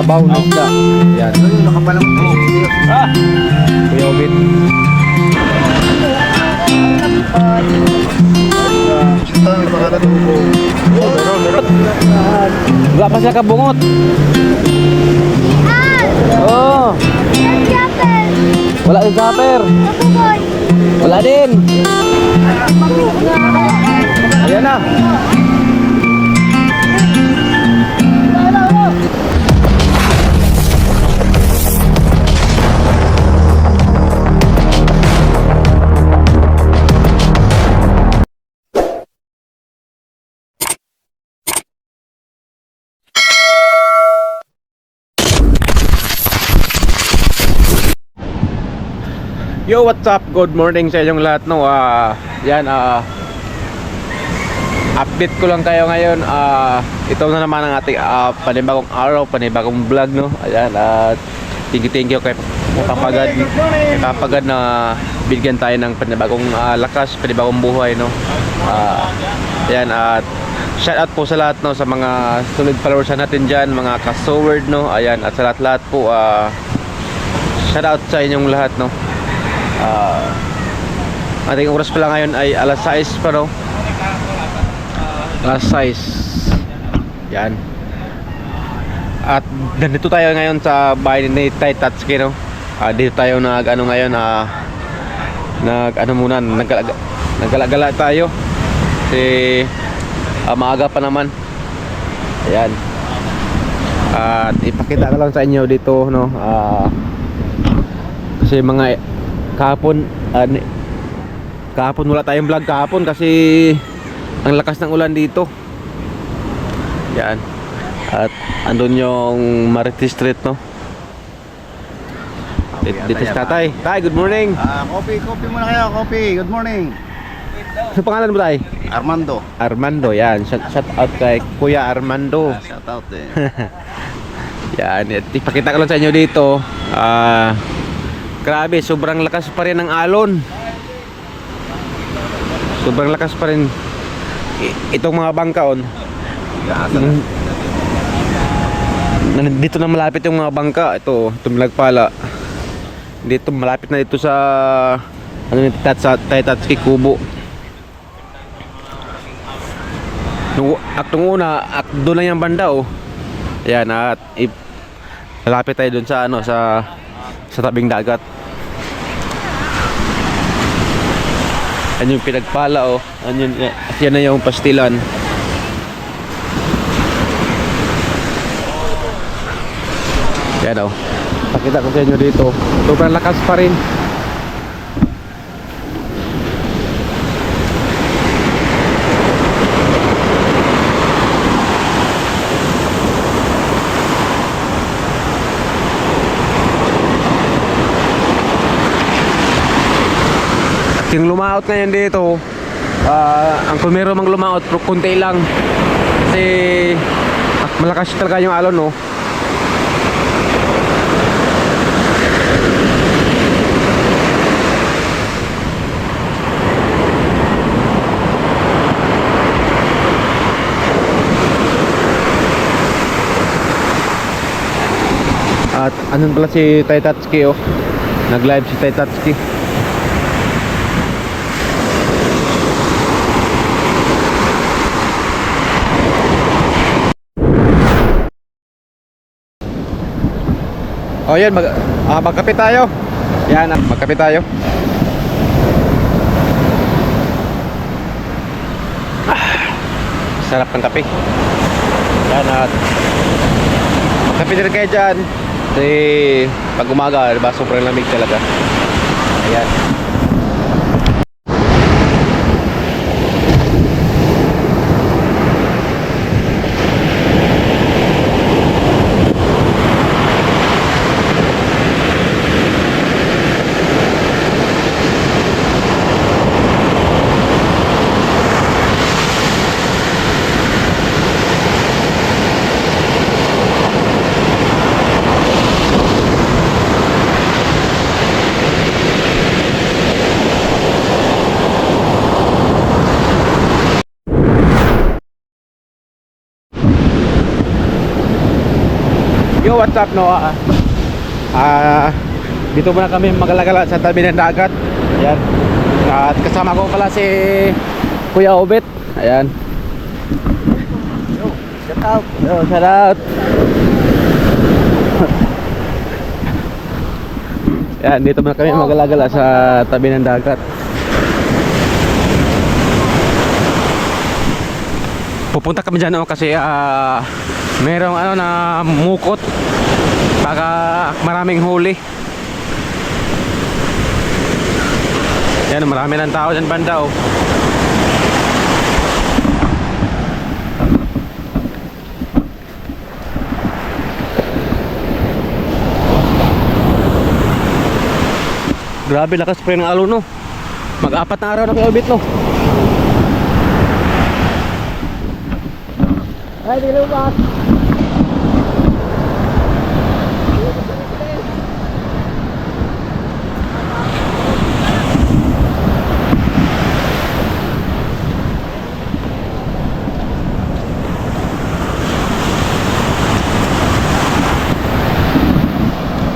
sabaw na isda. Yan. Nakapalang po. Kuya Obit. May pangalan po. Wala pa siya kabungot. Oh. Wala yung zapper. Wala din. Ayan na. Yo, what's up? Good morning sa inyong lahat, no. Yan, update ko lang kayo ngayon. Ito na naman ang ating panibagong araw, panibagong vlog, no. Ayan, at thank you kay Kapagad na bigyan tayo ng panibagong lakas, panibagong buhay, no. Ayan, at shout out po sa lahat, no, sa mga solid followers natin dyan, mga ka-soward, no. Ayan, at sa lahat po, shout out sa inyong lahat, no. Ating oras pala ngayon ay alas 6 pa, no? Alas 6. Yan. At nandito tayo ngayon sa bahay ni Tay Tatsuki, no? Dito tayo nag-ano ngayon, naggalagala tayo kasi maaga pa naman. Ayan. At ipakita ko lang sa inyo dito, no? Kasi mga kahapon wala tayong vlog kahapon kasi ang lakas ng ulan dito. Yan. At andun yung Marites Street, no? Dito si Tatay. Tay, good morning. Coffee muna kayo, coffee. Good morning. Ano pangalan mo, Tay? Armando, yan. Shout out kay Kuya Armando. shout out eh. Yan, ipakita ko lang sa inyo dito. Grabe, sobrang lakas pa rin ng alon. Sobrang lakas pa rin. Itong mga bangka, dito na malapit yung mga bangka. Itong Lagpala. Dito malapit na dito sa sa Tatsuki Kubo. Nung una, doon lang yung banda, Ayan, at malapit tayo doon sa sa tabing dagat. Yan yung Pinagpala, yan na yung Pastilan. Yan, pakita ko sa inyo dito. Sobrang lakas pa rin. Yung lumaot ngayon dito, ang kumero mang lumaot pero kunti lang kasi malakas talaga yung alon, no. At anong pala si Tay Tatsuki, nag-live si Tay Tatsuki. Yan, magkape tayo. Yan, magkape tayo. Sarap ng kape. Yan, at magkape din kayo dyan. Kasi pag umaga, diba, sobrang lamig talaga. Ayan. Yo, what's up, no? Dito muna kami magalagala sa tabi ng dagat. Ayan. At kasama ko pala si Kuya Obet. Ayan. Yo, shout out. Yo, shout out. Ayan, dito muna kami magalagala sa tabi ng dagat. Pupunta kami dyan kasi merong ano na mukot. Baka maraming huli. Yan, marami ng tao dyan banda oh. Grabe, lakas-spray ng alon no. Mag-apat na araw na kayo bit no. Ay, di lumabas.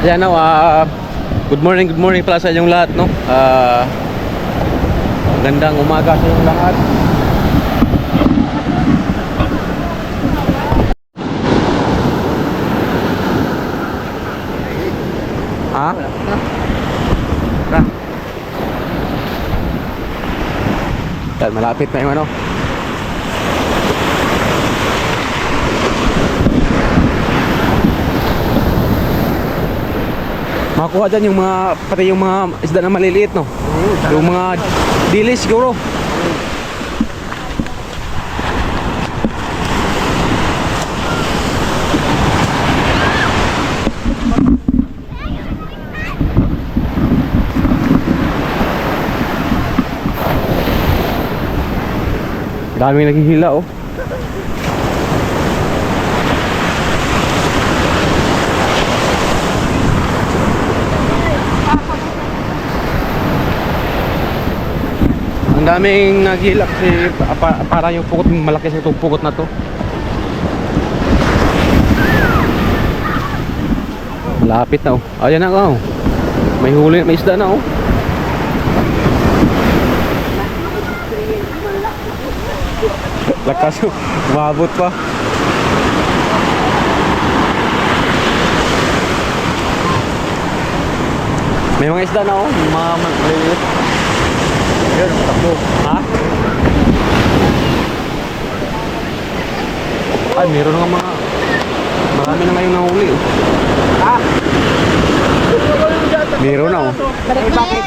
Ayan no, good morning pala sa inyong lahat no. Magandang umaga sa inyong lahat. Ha? Tara. Yan, malapit na yung ano. Makuha dyan yung mga, pati yung mga isda na maliliit no. Yung mga dilis siguro. Daming naghihila oh. Ang daming naghihila kasi para yung pukot, malaki sa itong pukot na to. Lapit na oh. Ayan na oh. May huli, may isda na oh. Lakas oh. Umabot pa. May mga isda na oh. Mga maliliit. Yun, takbo. Ha? Ay, meron nga mga marami na ngayong nahuli oh. Ha? Meron na oh. Bakit?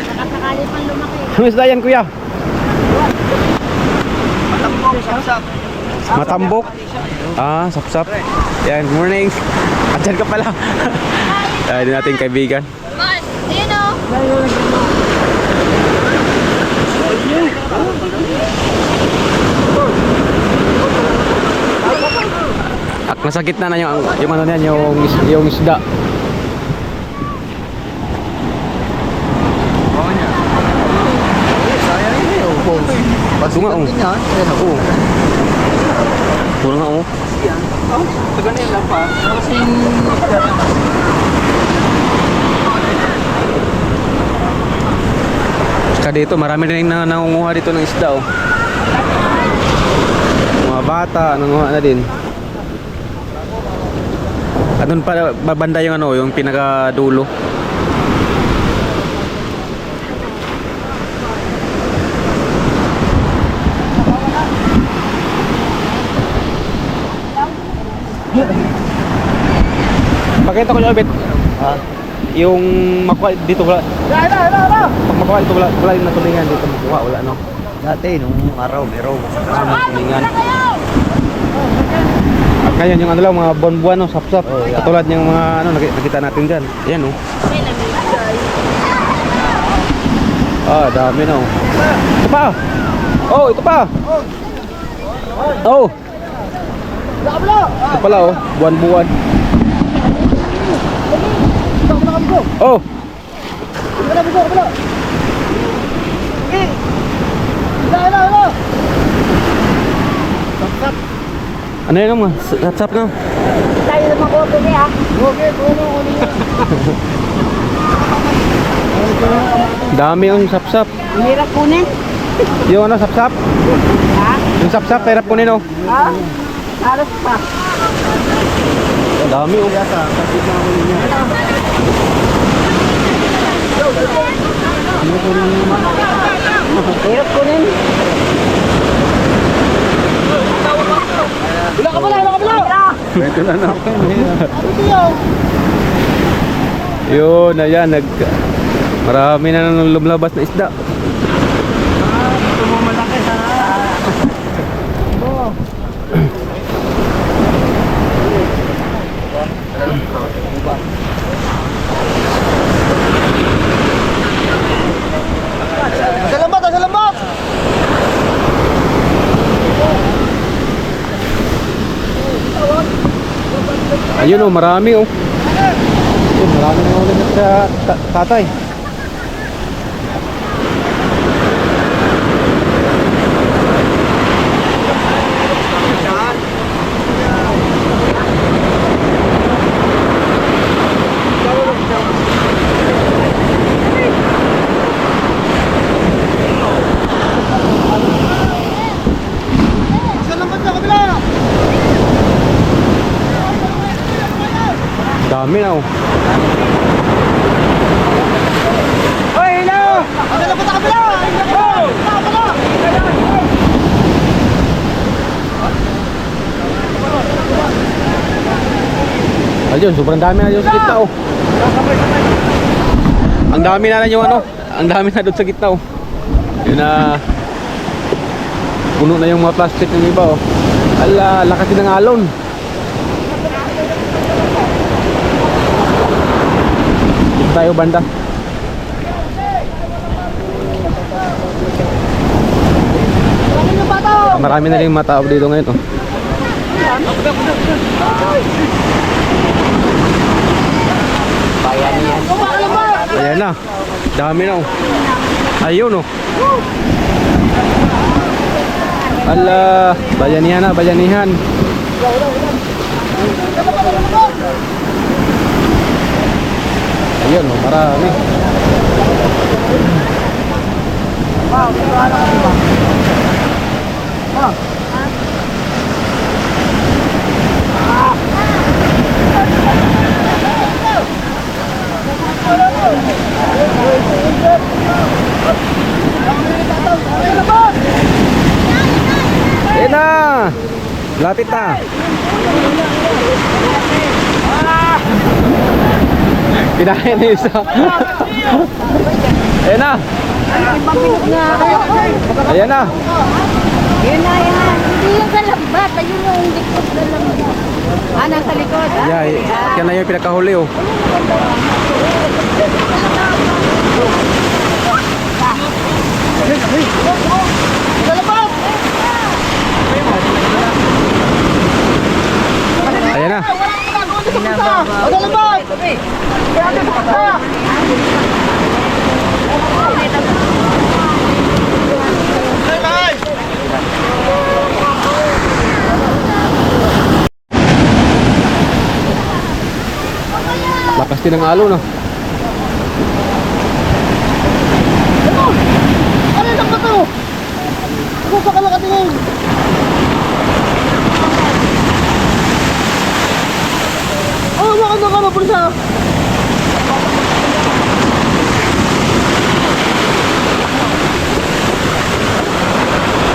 Nakasakali pang lumaki. Ano isda yan kuya? Matambok, sapsap. Matambok? Ah, sapsap. Yan, good morning. At dyan ka pala. Ay, din natin kaibigan. Mas, sino? At nasa gitna na yung ano niyan, yung isda. Oo niya. Sayang yun eh. Ito nga oh. Oo. Puro nga oh. Taga na yun lang pa. Kasi Saka dito, marami rin nangunguha dito ng isda oh. Mga bata, nangunguha na din. At doon pa babanda yung ano, yung pinakadulo. Pakita ko yung bit. ha? Yung makuha dito wala. Pag makuha dito wala yung natulingan dito makuha wala no. Dati, nung araw, meron. Natulingan. At ngayon yung ano lang mga buwan-buwan no, sap-sap. Oh, yeah. Katulad yung mga ano nakita natin diyan. Ayan oh. Ah, dami na oh. Ito pa. Oh, ito pa. Oh. Ito pala oh, buwan-buwan. Oh. Ano yun mga? Sap na. Tayo naman ko pili ah. Okay, puno ko niya. Dami yung sap-sap. Hirap kunin. Yung ano, sap-sap? Ha? Yung sap-sap, hirap kunin oh. Ha? Halos pa. Dami oh. Yata, kasi na ako niya. Hirap kunin. Wala ka pala, wala ka pala. Ito na na. Yun, ayan, marami na nang lumabas na isda. Ito mo malaki sa... Sa lambat, sa lambat! Ayun oh, marami oh. Ayun, marami na ulit sa tatay. Sa lambat sa kabila! Dami na oh. Hoy, hello! Sa lambat sa kabila! Ayun, sobrang dami na dyan sa gitna oh. Ang dami na lang yung ano. Ang dami na doon sa gitna oh. Yun na. Puno na yung mga plastic ng iba oh. Ala, lakas din ng alon. Dito tayo banda. Marami na rin yung matao dito ngayon oh. Ayan na. Dami na oh. Ayun oh. Ala, bayanihan na, bayanihan. Ayun oh, marami. Ayan na! Lapit na! Kinain na yung isa. Ayan na! Ayan na! Yun na yan. Hindi yung sa lambat. Ayun yung likod na lambat. Ah, nasa likod. Ah? Yeah, yan na yung pinakahuli oh. Ayan na. Lakas din ng alon oh. Ano yung lambat to? Ako sa kalakatingin. Oh, baka na ka mapulsa.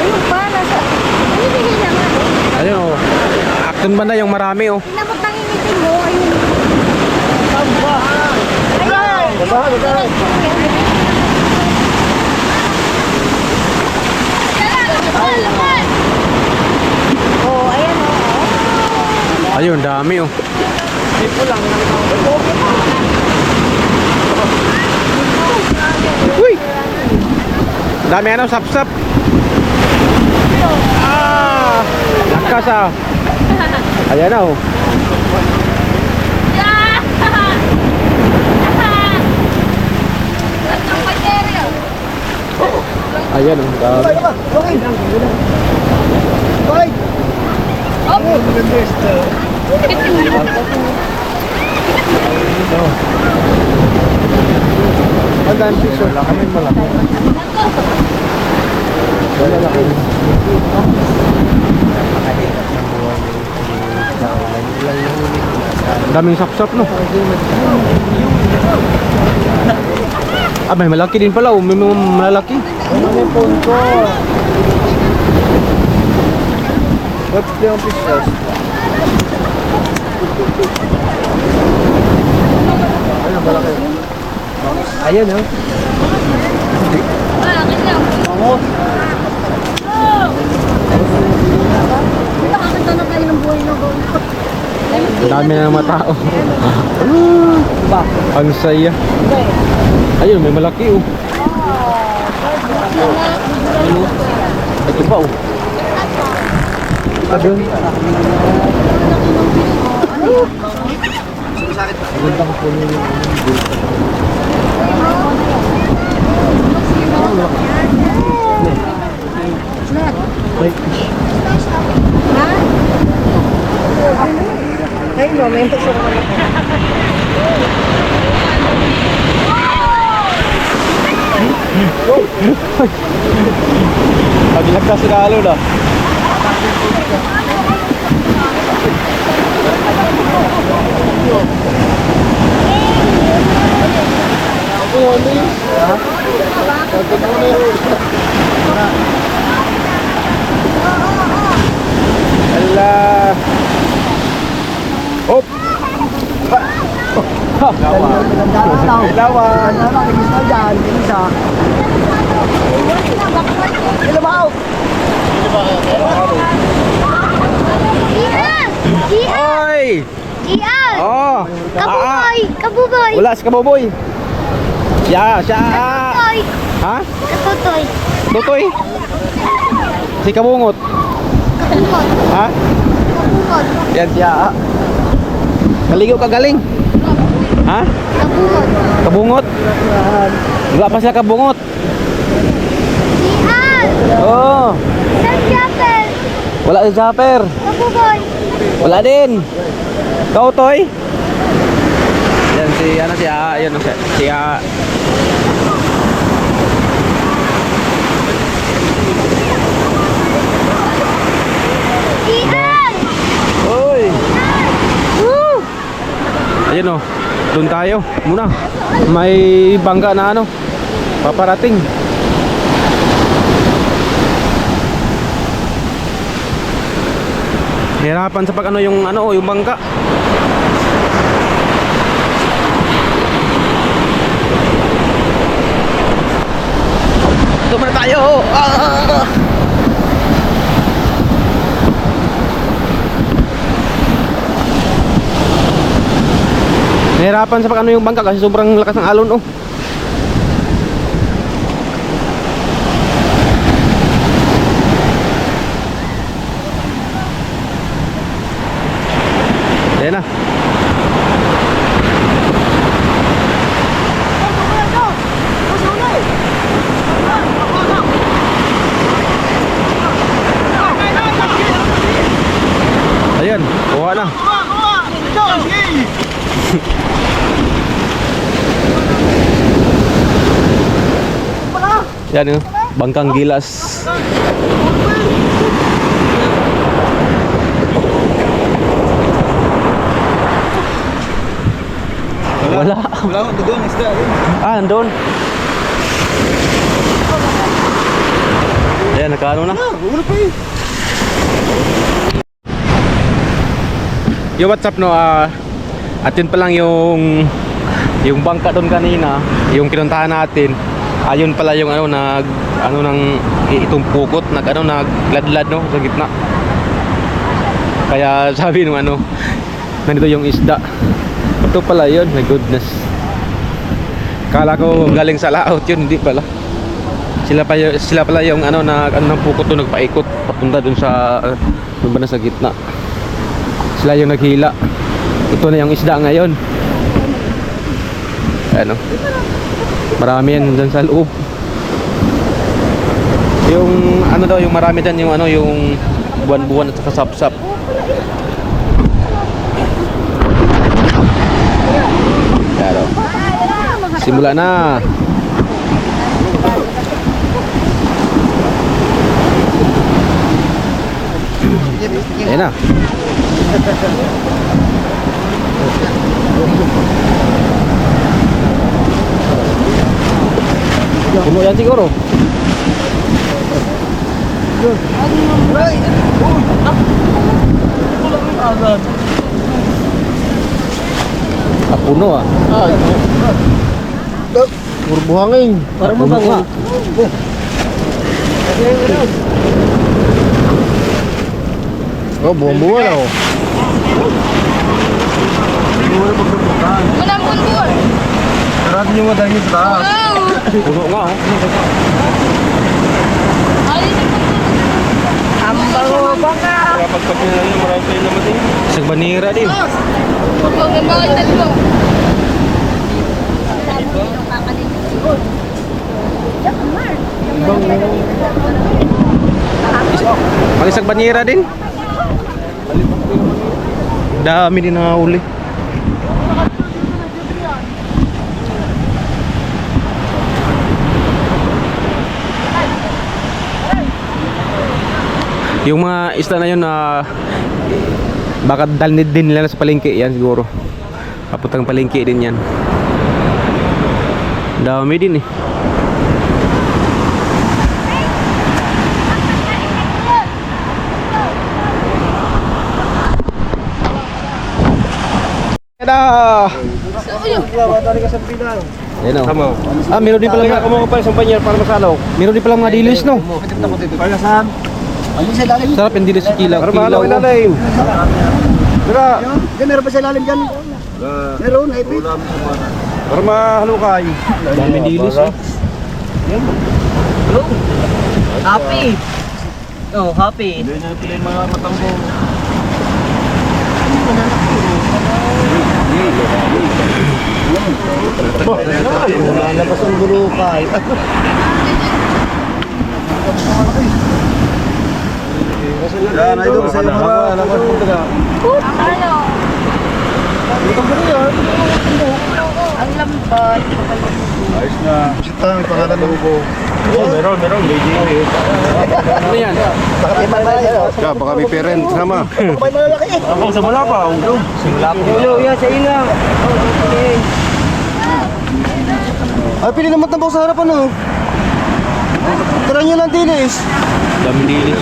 Ayun pa, nasa... Hindi naman. Ayun oh. Action ba na yung marami oh. Inabot ng initin mo. Ayun. Oh, ayan oh. Ayun, dami oh. Uy! Dami ano, sap-sap. Ah! Lakas ah. Ayan na oh. Ayan oh, dami. Okay. Okay. Magkano piso? Kami malaki. Malaki. Daming sapsap no. Ah, may malaki din pala, oh. May mga malalaki. Ano yung phone ko? What's the pisos? Ano malaki? Ayan oh. Vamos. Nakakita na kayo ng buhay na gold. Ang dami na ng mga tao. Ba? Ang saya. Ayun, may malaki oh. Ito pa oh. Doon. Ganda ko po nyo Ay, no, may gusto ko. Paglagkas na halo na. Ala. Hop. Ilawan. Ilabaw. Ian! Ian! Oy! Ian! Oh! Kabuboy! Kabuboy! Wala si Kaboboy. Siya. Katutoy! Ha? Katutoy! Tutoy. Si Kabungot. Kabungod! Ha? Kabungod! Yan siya. Kaligo ka galing. Ha? Kabungod! Kabungot. Wala pa siya kabungot. Ian! Oh. Sir Japper! Wala si Japper. Kabuboy! Wala din. Kau Toy. Yan si ano si yun si Ian! Oy. Woo! Ayun oh. Doon tayo muna. May bangga na ano. Paparating. Hirapan sa pag ano yung bangka. Tumara tayo. Nahirapan sa pag ano yung bangka kasi sobrang lakas ng alon oh. Ayan na. Ayan, kuha na. Yan yun, bangkang gilas. Wala. Wala akong doon, isda. Ah, andun. Ayan, nakaano na. Wala pa eh. Yo, what's up no? At yun pa lang yung bangka doon kanina, yung pinuntahan natin. Ayun pala yung nang itong pukot, nagladlad no sa gitna. Kaya sabi nung nandito yung isda. Ito pala yun, my goodness. Kala ko galing sa laot yun, hindi pala. Sila pala yung ng pukot doon, nagpaikot papunta doon sa sa gitna. Sila yung naghila. Ito na yung isda ngayon. Marami yan dyan sa loob. Yung yung marami dyan yung yung buwan-buwan at saka sap-sap. Simula na. Ayan na. Puno yan siguro. Puno ah. Puro buhangin. Parang Puno nga. Oh, buwan-buwan na oh. Malambon buwan. Sarado nyo madami sa taas. Puno nga oh. Ang bango baka. Pagpag nila nyo, marami kayo naman din. Isang banira din. Huwag ang bawal tatlo. Pag isang banira din. Dami din nakahuli. Yung mga isda na yun na baka dalnid din nila sa palengke yan siguro. Papuntang palengke din yan. Dami din eh. Tada! Ayun o. Ah, meron din pala mga Kumuha pa isang banyer para masalaw. meron din pala mga dilis no. Para saan? Ano sa ilalim? Sarap yung dilis sa kilaw. Para mahalaw ilalim. Tara. Diyan, meron pa sa ilalim dyan. Meron, ipit. Para mahalukay. Dami dilis eh. Happy. Oh, happy. Hindi nyo pilin mga matambo. Lalabas ang bulukay. Yan, ay doon sa iyo mga labas mo taga. Ano? Ang lambat. Ayos na. Sita, may pangalan ng ubo. Meron. Ano yan? Ya, baka may parent sama. May malalaki eh. Ako sa Malapa. Ulo, yan sa ilang. Ay, pili naman tambok sa harapan oh. Tara nyo lang dilis. Dami dilis.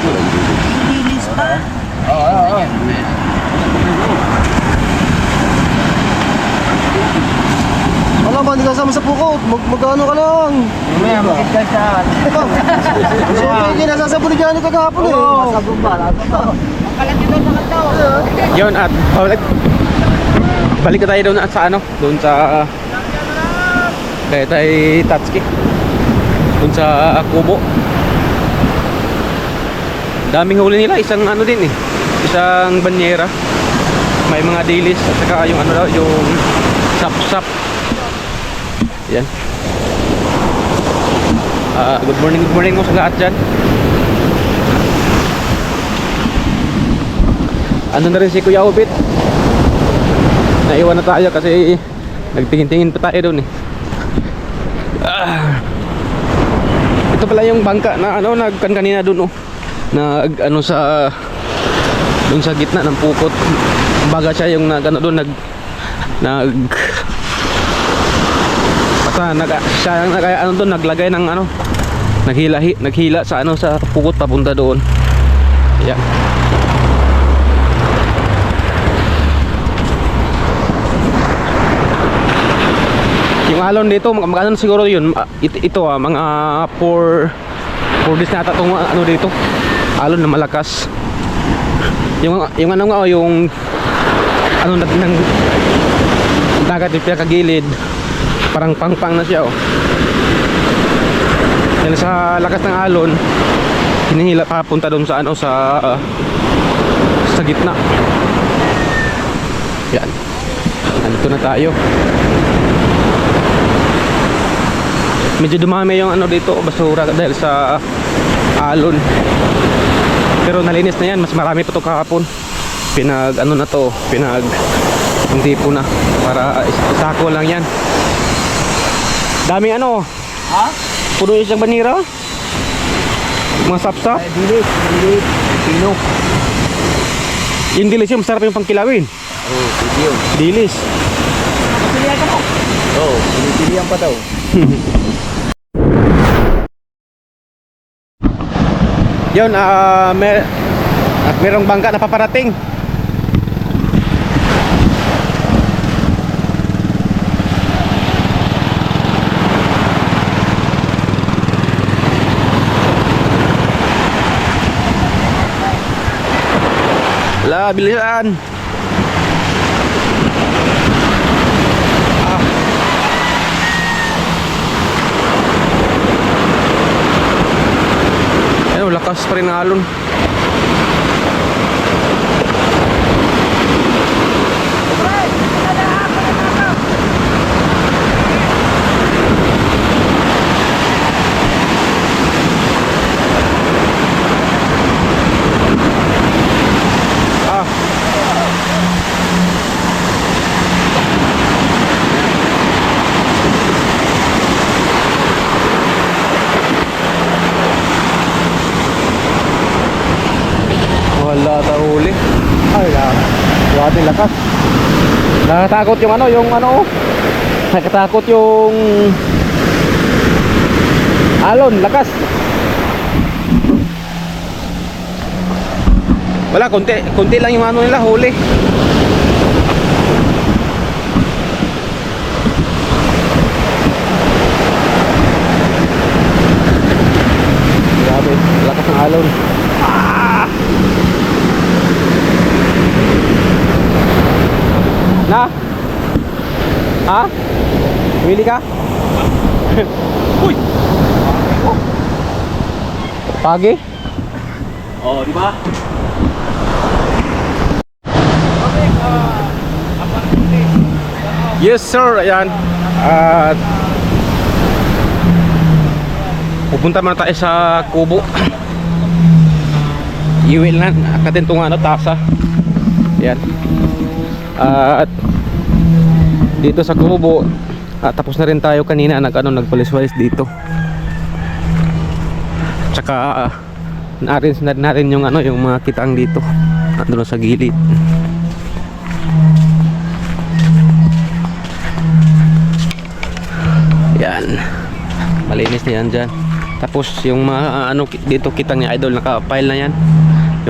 Wala ba, hindi kasama sa pukot. Mag-ano ka lang. Mamaya, makit ka siya. Siyempre, kinasasabuli dyan ito kahapon eh. Masabong ba? Kalat yun doon sa kanto. Yun at balik na tayo doon at sa ano, doon sa kaya tayo Tatsuki doon sa Kubo. Daming huli nila, isang ano din eh, isang banyera, may mga dilis at saka yung ano daw, yung sap-sap. Yan. Good morning mo sa lahat dyan. Ano na rin si Kuya Obit, naiwan na tayo kasi nagtingin-tingin pa tayo doon eh. Ito pala yung bangka na ano nagkan kanina doon oh. Nag ano sa doon sa gitna ng pukot. Kumbaga siya yung nag ano doon siya yung ano doon naglagay ng ano naghila sa ano sa pukot papunta doon. Yan. Yung alon dito, magkano siguro yun? Ito mga 4 days na ata itong ano dito. Alon na malakas. Yung ano nga, yung ano ng dagat yung pinakagilid. Parang pang-pang na siya oh. Yan sa lakas ng alon, hinihila papunta doon sa ano sa gitna. Yan. Nandito na tayo. Medyo dumami yung ano dito, basura dahil sa alon. Pero nalinis na yan, mas marami pa ito kahapon. Pinag ano na to, pinag hindi po na para isako lang yan. Daming ano. Ha? Puno isang banira. Mga sapsap. Dilis. Pino. Yung dilis yung masarap yung pangkilawin. Oh, pwede yun. Dilis. Pilihan ka mo? Oo, pinipilihan pa daw. Yun, merong bangka na paparating. Wala, bilisan. Ano, lakas pa rin ng alon. Wala tahuli. Ay, grabe lakas. Nakatakot yung ano, nakatakot yung alon, lakas. Wala, konti lang yung ano nila, huli. Grabe, lakas ng alon. Na? Ha? Willy ka? Uy! Pagi? Oh, di ba? Yes sir, ayan. At pupunta man tayo sa Kubo. Iwi lang natin itong ano, tasa. Ayan. At dito sa Kubo, tapos na rin tayo kanina nagpulis-walis dito. Tsaka na-arrange na rin yung yung mga kitang dito. Andun sa gilid. Yan. Malinis na yan dyan. Tapos yung mga dito kitang ni Idol, naka-file na yan.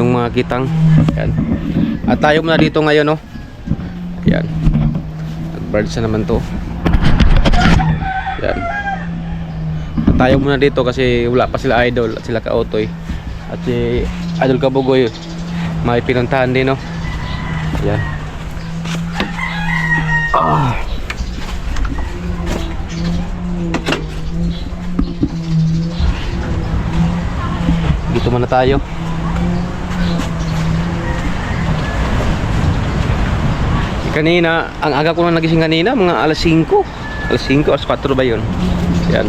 Yung mga kitang. Yan. At tayo muna dito ngayon, no. Yan. Nag-birds na naman to. Yan. At tayo muna dito kasi wala pa sila Idol at sila Ka-Otoy. At si Idol Kabugoy may pinuntahan din, no. Yan. Dito muna tayo. Kanina, ang aga ko na nagising kanina, mga alas 5. Alas 5, alas 4 ba yun? Yan.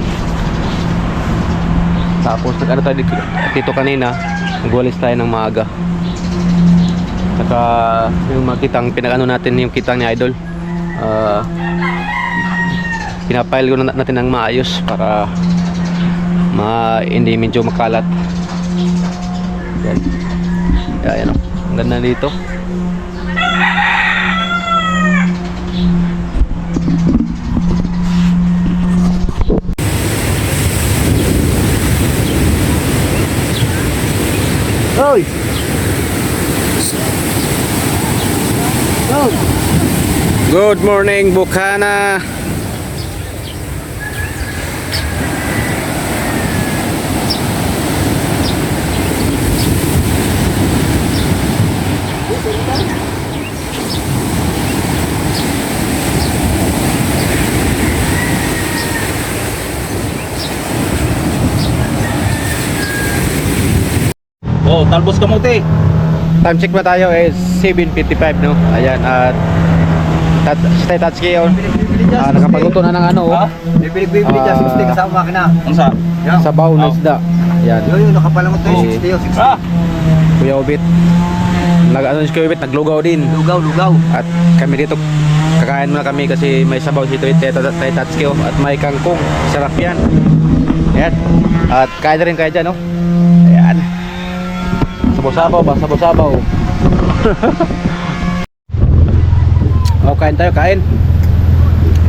Tapos tayo dito kanina, nagwalis tayo ng maaga. Saka yung mga kitang, pinag-ano natin yung kitang ni Idol. Pinapile ko natin ng maayos para hindi medyo makalat. Yan. Yan, o. Ang ganda dito. Hoy! Good morning, Bukana. Oh, talbos kamote. Time check ba tayo is 7:55, no? Ayan, at stay touch kayo. Nakapagluto na ng Ha? Bibili dyan, 60 kasama makina. Ang sa? sabaw na isda. Ayan. Yun, nakapalamot tayo, Eh. 60 o 60. Ah! Kuya Obit. Ano si Kuya Wit, naglugaw din. Lugaw. At kami dito, kakain muna kami kasi may sabaw si Tatsuki at may kangkong. Sarap yan. Ayan. At kain na rin kayo dyan, no? Ayan. Sabaw-sabaw ba? Sabaw-sabaw. Kain tayo, kain.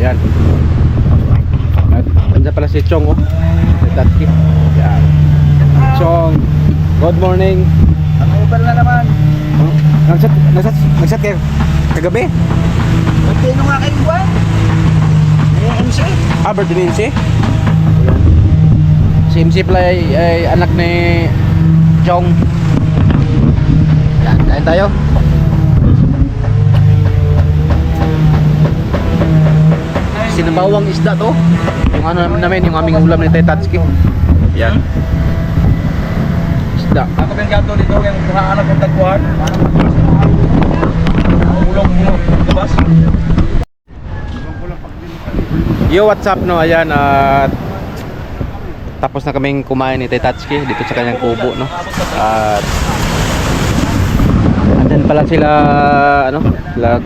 Ayan. At andyan pala si Chong, oh. Si Tatsuki. Ayan. Chong, good morning. Ano ba na naman? Nagsat kayo kagabi? Magtino nga kayong buwan. MC. Birthday ni MC? Si MC pala ay anak ni Chong. Yan, kain tayo. Sinabawang isda to. Yung ano namin, yung aming ulam ni Tatsuki. Yan. Isda. Ako din gato dito yung anak ng tagpuan. Ulong mo, labas. Yo, what's up, no? Ayan, at tapos na kaming kumain ni Tatsuki dito sa kanyang kubo, no? At andyan pala sila, ano, sila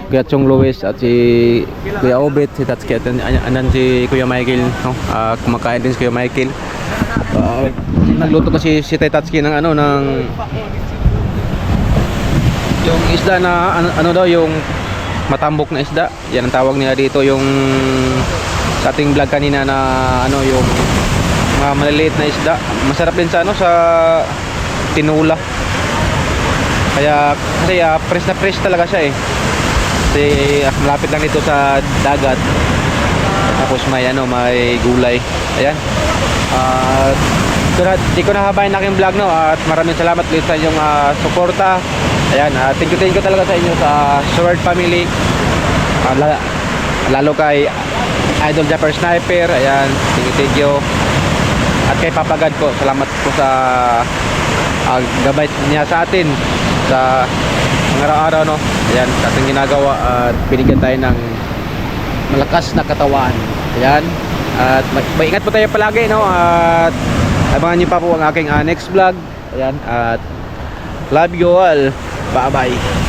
Kuya Chong Luis at si Kuya Obet, si Tatsuki, at andyan si Kuya Michael, no? Kumakain din si Kuya Michael. Nagluto kasi si Tatsuki ng ano, ng yung isda na ano daw, yung matambok na isda. Yan ang tawag nila dito, yung sa ating vlog kanina na ano, yung mga maliliit na isda. Masarap din sa ano, sa tinula. Kaya kasi fresh na fresh talaga siya eh. Kasi malapit lang dito sa dagat. Tapos may ano, may gulay. Ayan. Di ko nahabayin na aking vlog, no, at maraming salamat ulit sa inyong suporta. Ayan, thank you talaga sa inyo sa Sword Family. Lalo kay Idol Japper Sniper. Ayan, thank you. At kay Papagad ko, salamat po sa gabay niya sa atin sa araw-araw, no. Ayan, ating ginagawa at binigyan tayo ng malakas na katawan. Ayan. At maingat po tayo palagi, no. At abangan niyo pa po ang aking next vlog. Ayan, at love you all. Bye-bye.